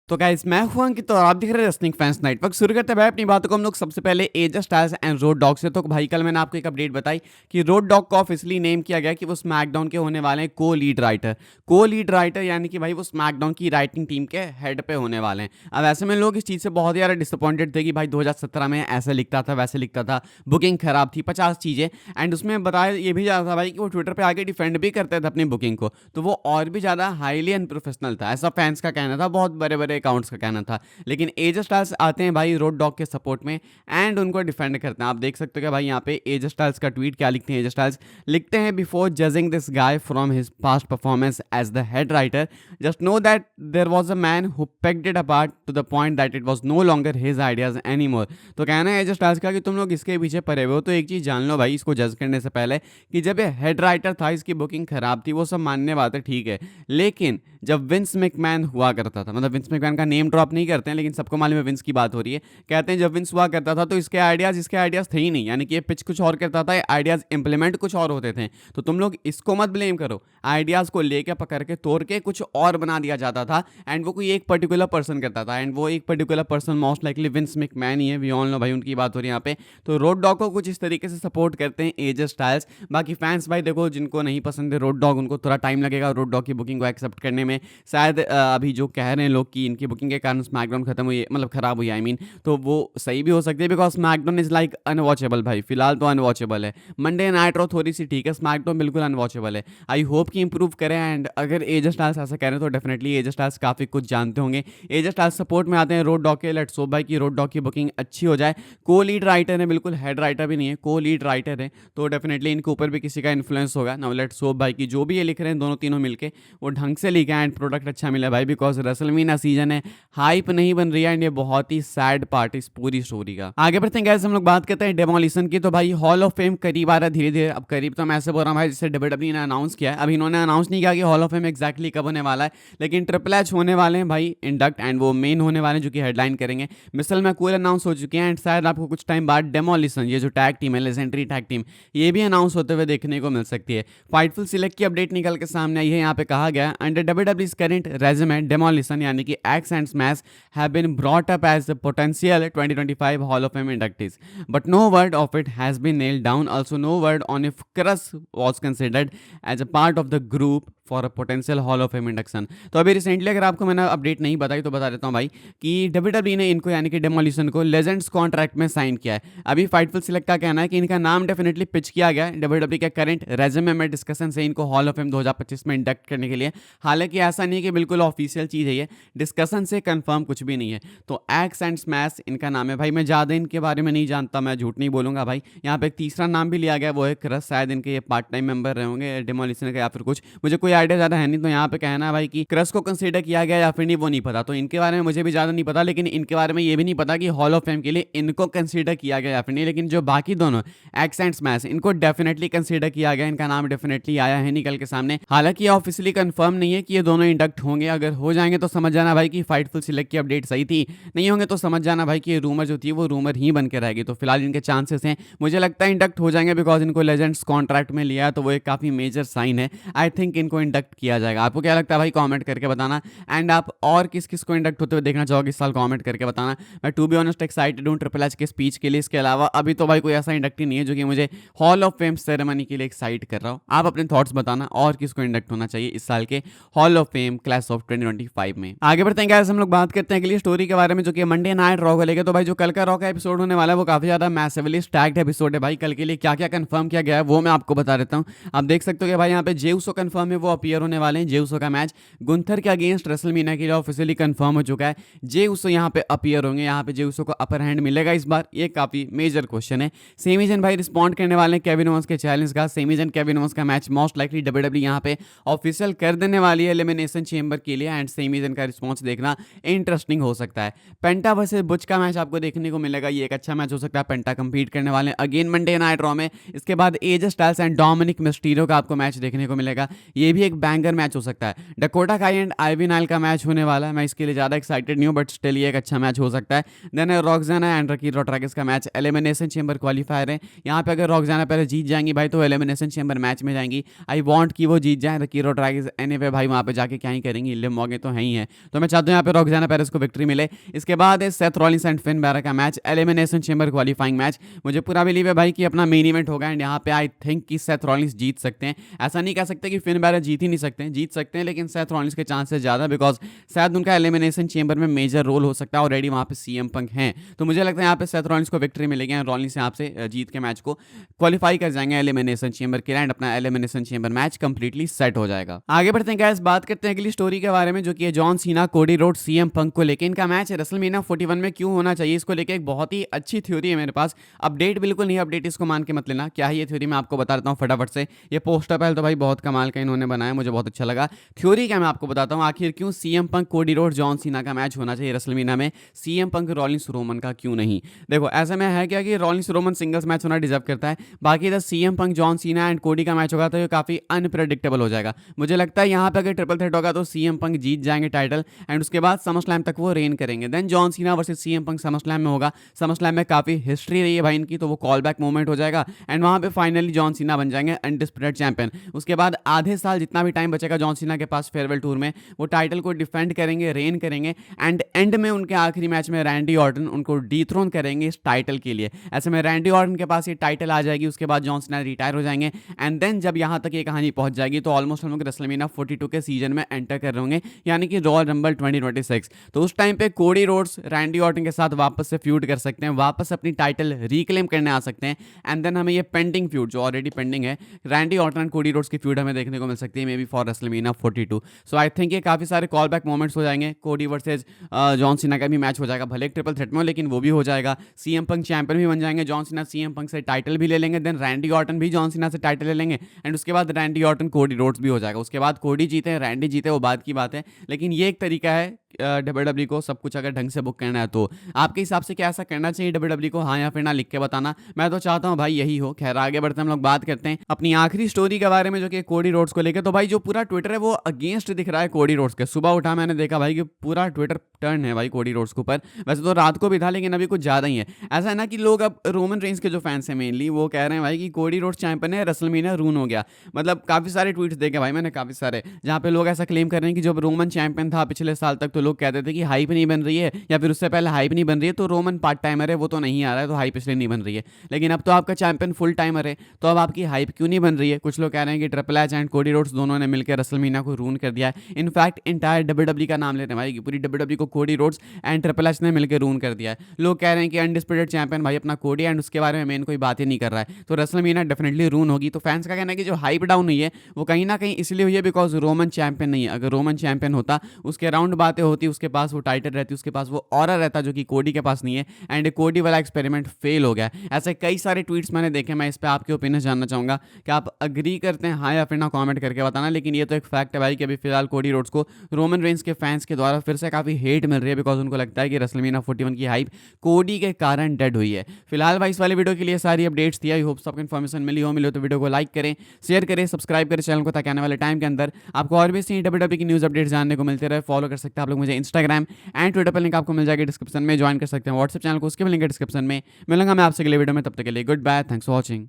तो गाइस मैं हूं अंकित और आप दिख रहे हैं रेसलिंग फैंस नेटवर्क। शुरू करते हैं भाई अपनी बातों को हम लोग सबसे पहले as styles and road dog से। तो भाई कल मैंने आपको एक अपडेट बताई कि रोड डॉग को ऑफिशियली नेम किया गया कि वो स्मैकडाउन के होने वाले हैं को लीड राइटर यानी कि भाई वो स्मैकडाउन की राइटिंग टीम के हेड पे होने वाले हैं। अब ऐसे में लोग इस चीज़ से बहुत ज़्यादा डिसअपॉइंटेड थे कि भाई 2017 में ऐसे लिखता था वैसे लिखता था, बुकिंग खराब थी, 50 चीज़ें। एंड उसमें बताया ये भी जाता था भाई कि वो ट्विटर पे आके डिफेंड भी करते थे अपनी बुकिंग को, तो वो और भी ज़्यादा हाईली अनप्रोफेशनल था, ऐसा फैंस का कहना था, बहुत बड़े बड़े अकाउंट्स का कहना था। लेकिन एज स्टाइल्स आते हैं भाई रोड डॉग के सपोर्ट में एंड उनको डिफेंड करते हैं। आप देख सकते हो कि भाई यहाँ पे एज स्टाइल्स का ट्वीट क्या लिखते हैं। एज स्टाइल्स लिखते हैं, before judging this guy from his past performance as the head writer, just know that there was a man who pegged it apart to the point that it was no longer his ideas any more. तो कहना है as styles का कि तुम लोग इसके पीछे पड़े हुए हो, तो एक चीज़ जान लो भाई इसको जज करने से पहले कि जब ये हेड राइटर था इसकी बुकिंग खराब थी, वो सब मानने बात है, ठीक है। लेकिन जब विंस मैकमैन हुआ करता था, मतलब विंस मैकमैन का नेम ड्रॉप नहीं करते हैं लेकिन सबको मालूम है विंस की बात हो रही है, कहते हैं जब विंस हुआ करता था तो इसके आइडियाज़ थे ही नहीं, यानी कि ये पिच कुछ और करता था, आइडियाज़ इंप्लीमेंट कुछ और होते थे। तो तुम लोग इसको मत ब्लेम करो, आइडियाज़ को लेकर पकड़ के तोड़ के कुछ और बना दिया जाता था एंड वो कोई एक पर्टिकुलर पर्सन करता था एंड वो एक particular person most likely Vince McMahon ही है। वी ऑल नो भाई उनकी बात हो रही है यहाँ पे। तो रोड डॉग को कुछ इस तरीके से सपोर्ट करते हैं एज स्टाइल्स। बाकी फैंस भाई देखो, जिनको नहीं पसंद है रोड डॉग उनको थोड़ा टाइम लगेगा रोड डॉग की बुकिंग को एक्सेप्ट करने में। शायद अभी जो कह रहे हैं लोग कि इनकी बुकिंग के कारण स्मैकडाउन खत्म हुई है, मतलब खराब हुई, आई मीन, तो वो सही भी हो सकती है because SmackDown is like unwatchable भाई, फिलहाल तो अनवॉचेबल है। मंडे नाइट रॉ थोड़ी सी ठीक है, स्मैकडाउन बिल्कुल अनवॉचेबल है। आई होप कि इंप्रूव करें एंड अगर एज स्टाइल्स ऐसा कह रहे हैं तो डेफिनेटली एज स्टाइल्स काफ़ी कुछ जानते होंगे। एज स्टाइल्स सपोर्ट में आते हैं रोड डॉग के। लेट्स होप भाई कि रोड डॉग की बुकिंग अच्छी हो जाए। को लीड राइटर है, बिल्कुल हेड राइटर भी नहीं है, को लीड राइटर है, तो डेफिनेटली इनके ऊपर भी किसी का इन्फ्लुएंस होगा। नाउ लेट्स होप भाई कि जो भी ये लिख रहे हैं दोनों तीनों मिलके वो ढंग से लिखे एंड प्रोडक्ट अच्छा मिला भाई, बिकॉज रेसलमेनिया सीजन है, हाइप नहीं बन रही है एंड ये बहुत ही सैड पार्ट इस पूरी स्टोरी का। आगे बढ़ते हैं गाइस, हम लोग बात करते हैं डेमोलिशन की। तो भाई हॉल ऑफ फेम करीब आ रहा है धीरे धीरे। अब करीब तो मैं ऐसे बोल रहा हूँ भाई जिससे डब्ल्यूडब्ल्यूई ने अनाउंस किया है, अभी इन्होंने अनाउंस नहीं किया कि हॉल ऑफ फेम एक्जैक्टली कब होने वाला है, लेकिन ट्रिपल एच होने वाले हैं भाई इंडक्ट एंड वो मेन होने वाले हैं जो कि हेडलाइन करेंगे। मिसल मैककूल अनाउंस हो चुके हैं एंड शायद आपको कुछ टाइम बाद डेमोलिशन, ये जो टैग टीम है, लेजेंडरी टैग टीम, ये भी अनाउंस होते हुए देखने को मिल सकती है। फाइटफुल सिलेक्ट की अपडेट निकल के सामने आई है। यहाँ पे कहा गया अंडर डब्ल्यूडब्ल्यूई's करंट रेजिमे डेमोलिशन यानी कि x and smash have been brought up as the potential 2025 Hall of Fame inductees, but no word of it has been nailed down. Also, no word on if Chris was considered as a part of the group for a potential hall of fame induction. तो अभी recently अगर आपको मैंने update नहीं बताई तो बता देता हूँ भाई कि डब्ल्यूडब्ल्यूई ने इनको यानी कि डेमोलिशन को लेजेंड्स कॉन्ट्रैक्ट में साइन किया है। अभी फाइटफुल सिलेक्ट का कहना है कि इनका नाम डेफिनेटली पिच किया गया है डब्ल्यूडब्ल्यूई के करंट रेज्यूमे में डिस्कशन से इनको हॉल ऑफ फेम 2025 में इंडक्ट करने के लिए। हालांकि ऐसा नहीं है कि बिल्कुल ऑफिशियल चीज़ है, ये डिस्कशन से कंफर्म कुछ भी नहीं है। तो एक्स एंड स्मैश इनका नाम है भाई। मैं ज़्यादा इनके बारे में नहीं जानता, मैं झूठ नहीं बोलूँगा भाई। यहाँ पे एक तीसरा नाम भी लिया गया, वो है क्रस, शायद इनके ये पार्ट टाइम मेंबर रहे होंगे डेमोलिशन का या फिर कुछ, मुझे कोई आइडिया ज़्यादा है नहीं। तो यहाँ पे कहना है भाई कि क्रस को कंसीडर किया गया या फिर नहीं वो नहीं पता, तो इनके बारे में मुझे भी ज़्यादा नहीं पता, लेकिन इनके बारे में ये भी नहीं पता कि हॉल ऑफ फेम के लिए इनको कंसीडर किया गया या फिर नहीं। लेकिन जो बाकी दोनों एक्स एंड स्मैश इनको डेफिनेटली कंसीडर किया गया, इनका नाम डेफिनेटली आया है निकल के सामने। हालांकि ये ऑफिशियली कंफर्म नहीं है कि ये दोनों इंडक्ट होंगे। अगर हो जाएंगे तो समझ जाना भाई कि फाइटफुल सिलेक्ट की अपडेट सही थी, नहीं होंगे तो समझ जाना भाई कि ये रूमर जो थी वो रूमर ही बन के रहेगी। तो फिलहाल इनके चांसेस हैं, मुझे लगता है इंडक्ट हो जाएंगे बिकॉज इनको लेजेंड्स कॉन्ट्रैक्ट में लिया है, तो वो एक काफ़ी मेजर साइन है। आई थिंक इनको इंडक्ट किया जाएगा। आपको क्या लगता है भाई, कमेंट करके बताना। एंड आप और किस किस को इंडक्ट होते हुए देखना चाहोगे इस साल, कमेंट करके बताना। मैं टू बी ऑनेस्ट एक्साइटेड हूँ ट्रिपल एच के स्पीच के लिए। इसके अलावा अभी तो भाई कोई ऐसा इंडक्ट ही नहीं है जो कि मुझे हॉल ऑफ फेम सेरेमनी के लिए एक्साइट कर रहा हूँ। आप अपने थॉट्स बताना और किसको इंडक्ट होना चाहिए इस साल के hall of fame class of 2025 में। आगे बढ़ते हैं गाइस, हम लोग बात करते हैं अगली स्टोरी के बारे में जो कि मंडे नाइट रॉ को लेकर। तो भाई जो कल का रॉ का एपिसोड होने वाला है वो काफी ज्यादा मैसिवली स्टैक्ड एपिसोड है भाई। कल के लिए क्या क्या कंफर्म किया गया है वो मैं आपको बता देता हूँ। आप देख सकते हो कि भाई यहाँ पे जे उसो कंफर्म है, वो अपीयर होने वाले हैं। जे उसो का मैच गुंथर के अगेंस्ट रेसलमेनिया के लिए ऑफिशियली कंफर्म हो चुका है। जे उसो यहाँ पे अपीयर होंगे, यहाँ पे जे उसो को अपर हैंड मिलेगा इस बार, ये काफी मेजर क्वेश्चन है। सेमी जन भाई रिस्पॉन्ड करने वाले हैं केविन ओवंस के चैलेंज का। सेमी जन केविन ओवंस का मैच मोस्ट लाइकली डब्ल्यूडब्ल्यूई यहाँ पे ऑफिशियल कर देने वाली है एलिमिनेशन चेंबर के लिए एंड सेमी जन का रिस्पॉन्स देखना इंटरेस्टिंग हो सकता है। पेंटा वर्सेस बुच का मैच आपको देखने को मिलेगा, ये एक अच्छा मैच हो सकता है। पेंटा कंपीट करने वाले अगेन मंडे नाइट रॉ में। इसके बाद as styles and Dominik Mysterio का आपको मैच देखने को मिलेगा, ये भी एक बैंगर मैच हो सकता है। डकोटा काई एंड आइवी नाइल का मैच होने वाला है, मैं इसके लिए ज़्यादा एक्साइटेड नहीं हूँ, बट स्टिल ये एक अच्छा मैच हो सकता है। देन रॉक्साना एंड रकी रोड्रिगेज का मैच एलिमिनेशन चेंबर क्वालिफायर है। यहाँ पे अगर रॉक्साना पहले जीत जाएंगी भाई तो एलिमिनेशन चेंबर मैच में जाएंगी। आई वांट कि वो जीत जाए। रकी रोड्रिगेज एनीवे भाई वहाँ पे जाके क्या ही करेंगी, लिम मॉर्गन तो है ही है, तो मैं चाहता हूँ यहाँ पे रॉक्साना पेरेस को विक्ट्री मिले। इसके बाद है Seth Rollins and Finn Balor का match elimination chamber qualifying match. मुझे पूरा बिलीव है भाई कि अपना मेन इवेंट होगा एंड यहाँ पे आई थिंक कि सेथ रॉलिंस जीत सकते हैं। ऐसा नहीं कह सकते कि फिन बैरर जीत ही नहीं सकते हैं, जीत सकते हैं, लेकिन सेथ रॉलिंस के चांसेस ज़्यादा, बिकॉज शायद उनका एलिमिनेशन चेंबर में मेजर रोल हो सकता है। ऑलरेडी वहाँ पे सीएम पंक हैं, तो मुझे लगता है यहाँ पे सेथ रॉलिंस को विक्ट्री मिलेगी एंड रॉलिंस यहाँ से जीत के मैच को क्वालिफाई कर जाएंगे एलिमिनेशन चेंबर के लिए एंड अपना elimination chamber match completely set हो जाएगा। आगे बढ़ते हैं गाइस, बात करते हैं अगली स्टोरी के बारे में, जो कि है जॉन सीना कोडी रोड सीएम पंक को लेकर। इनका मैच रेसलमेनिया 41 में क्यों होना चाहिए, इसको लेकर एक बहुत ही अच्छी थ्योरी है मेरे पास। अपडेट बिल्कुल नहीं, अपडेट इसको मान के मत लेना। क्या है ये थ्योरी, मैं आपको बताता हूँ फटाफट से। ये पोस्टर पहले तो भाई बहुत कमाल का इन्होंने बनाया, मुझे बहुत अच्छा लगा। थ्योरी क्या मैं आपको बताता हूँ, आखिर क्यों सीएम पंक कोडी रोड जॉन सीना का मैच होना चाहिए रेसलमेनिया में, सीएम पंक रॉलिंस रोमन का क्यों नहीं। देखो ऐसे में है क्या कि रॉलिंस रोमन सिंगल्स मैच होना डिजर्व करता है, बाकी इधर CM Punk John Cena and Cody का मैच होगा तो ये काफी अनप्रेडिक्टेबल हो जाएगा। मुझे लगता है यहाँ पे अगर ट्रिपल थ्रेट होगा तो सीएम पंक जीत जाएंगे टाइटल एंड उसके बाद समर स्लैम तक वो रेन करेंगे। Then John Cena versus CM Punk SummerSlam में होगा। समर स्लैम में काफी हिस्ट्री रही है भाई इनकी, तो वो कॉल बैक मोमेंट हो जाएगा एंड वहां पे फाइनली जॉन सीना बन जाएंगे अनडिस्प्यूटेड चैंपियन। उसके बाद आधे साल जितना भी टाइम बचेगा जॉन सीना के पास फेयरवेल टूर में, वो टाइटल को डिफेंड करेंगे, रेन करेंगे एंड एंड में उनके आखिरी मैच में रैंडी ऑर्टन उनको डीथ्रोन करेंगे इस टाइटल के लिए। ऐसे में रैंडी ऑर्टन के पास ये टाइटल आ जाएगी, उसके बाद जॉन सीना रिटायर हो जाएंगे एंड देन जब यहाँ तक ये कहानी पहुंच जाएगी तो ऑलमोस्ट हम लोग रेसलमेनिया 42 के सीजन में एंटर कर रहे होंगे, यानी कि रॉयल रंबल 2026। तो उस टाइम पे कोडी रोड्स रैंडी ऑर्टन के साथ वापस से फ्यूड कर सकते हैं, वापस अपनी टाइटल रिक्लेम करने आ सकते हैं एंड देन हमें ये पेंडिंग फ्यूड जो ऑलरेडी पेंडिंग है Randy Orton and Cody Rhodes की फ्यूड हमें देखने को मिल सकती है may be for WrestleMania 42। So I think ये काफी सारे कॉल बैक मोमेंट्स हो जाएंगे। कोडी वर्सेज जॉन सीना का भी मैच हो जाएगा, भले एक ट्रिपल थ्रेट में हो लेकिन वो भी हो जाएगा। सीएम पंक चैंपियन भी बन जाएंगे, जॉन सीना सीएम पंक से टाइटल भी ले लेंगे, देन रैंडी ऑर्टन भी जॉन सीना से टाइटल ले लेंगे एंड उसके बाद रैंडी ऑर्टन कोडी रोड्स भी हो जाएगा। उसके बाद कोडी जीते रैंडी जीते वो बात की बात है, लेकिन ये एक तरीका है डब्ल्यूडब्ल्यू को सब कुछ अगर ढंग से बुक करना है तो। आपके हिसाब से क्या ऐसा करना चाहिए डब्ल्यूडब्ल्यू को, हाँ या फिर ना, लिख के बताना। मैं तो चाहता हूँ भाई यही हो। खैर आगे बढ़ते हम लोग बात करते हैं अपनी आखिरी स्टोरी के बारे में, जो कि कोडी रोड्स को लेकर। तो भाई जो पूरा ट्विटर है वो अगेंस्ट दिख रहा है कोडी रोड्स के। सुबह उठा मैंने देखा भाई कि पूरा ट्विटर टर्न है भाई कोडी रोड्स के ऊपर। वैसे तो रात को भी था लेकिन अभी कुछ ज़्यादा ही है। ऐसा है ना कि लोग अब रोमन रेंज के जो फैंस हैं मेनली वो कह रहे हैं भाई कि कोडी रोड्स चैंपियन है, रेसलमेनिया रून हो गया। मतलब काफ़ी सारे ट्वीट्स देखे भाई मैंने, काफ़ी सारे, जहाँ पे लोग ऐसा क्लेम कर रहे हैं कि जब रोमन चैंपियन था पिछले साल तक तो लोग कहते थे कि हाइप नहीं बन रही है, या फिर उससे पहले हाइप नहीं बन रही है तो रोमन पार्ट टाइमर है वो तो नहीं आ रहा है तो हाइप इसलिए नहीं बन रही है। लेकिन अब तो आपका चैंपियन फुल टाइमर है तो अब आपकी हाइप क्यों नहीं बन रही है। कुछ लोग कह रहे हैं कि triple H and Cody Rhodes दोनों ने मिलकर रेसलमेनिया को रून कर दिया है। इनफैक्ट इंटायर डब्ल्यूडब्ल्यू का नाम ले रहे हैं भाई कि पूरी डब्ल्यूडब्ल्यू को Cody Rhodes and triple H ने मिलकर रून कर दिया है। लोग कह रहे हैं कि अनडिस्प्यूटेड चैंपियन भाई अपना कोडी एंड उसके बारे में मेन कोई बात ही नहीं कर रहा है, तो रेसलमेनिया डेफिनेटली रून होगी। तो फैंस का कहना है कि जो हाइप डाउन हुई है वो कहीं ना कहीं इसलिए हुई है बिकॉज रोमन चैंपियन नहीं है। अगर रोमन चैंपियन होता, उसके राउंड बातें होती, उसके पास वो टाइटल रहती, उसके पास वो ऑरा रहता जो कि कोडी के पास नहीं है एंड कोडी वाला एक्सपेरिमेंट फेल हो गया। ऐसे कई सारे ट्वीट्स मैंने देखे, मैं इस पर आपके ओपिनियन जानना चाहूंगा कि आप अग्री करते हैं हाँ या फिर ना, कमेंट करके बताना। लेकिन ये तो एक फैक्ट है भाई कि अभी फिलहाल कोडी रोड्स को रोमन रेंज के फैंस के द्वारा फिर से काफी हेट मिल रही है बिकॉज उनको लगता है कि रेसलमेनिया 41 की हाइप कोडी के कारण डेड हुई है। फिलहाल भाई इस वाले वीडियो के लिए सारी अपडेट्स थी। आई होप सबको इन्फॉर्मेशन मिली हो तो वीडियो को लाइक करें, शेयर करें, सब्सक्राइब करें चैनल को, ताकि आने वाले टाइम के अंदर आपको और भी सी डब्ल्यूडब्ल्यू की न्यूज़ अपडेट्स जानने को मिलते रहे। फॉलो कर सकते हैं आप लोग मुझे इंस्टाग्राम एंड ट्विटर पर, लिंक आपको मिल जाएगी डिस्क्रिप्शन में। ज्वाइन कर सकते हैं व्हाट्सएप चैनल को, उसके भी लिंक है डिस्क्रिप्शन में। मिलूंगा मैं आपसे अगले वीडियो में, तब तक के लिए good bye, thanks for watching.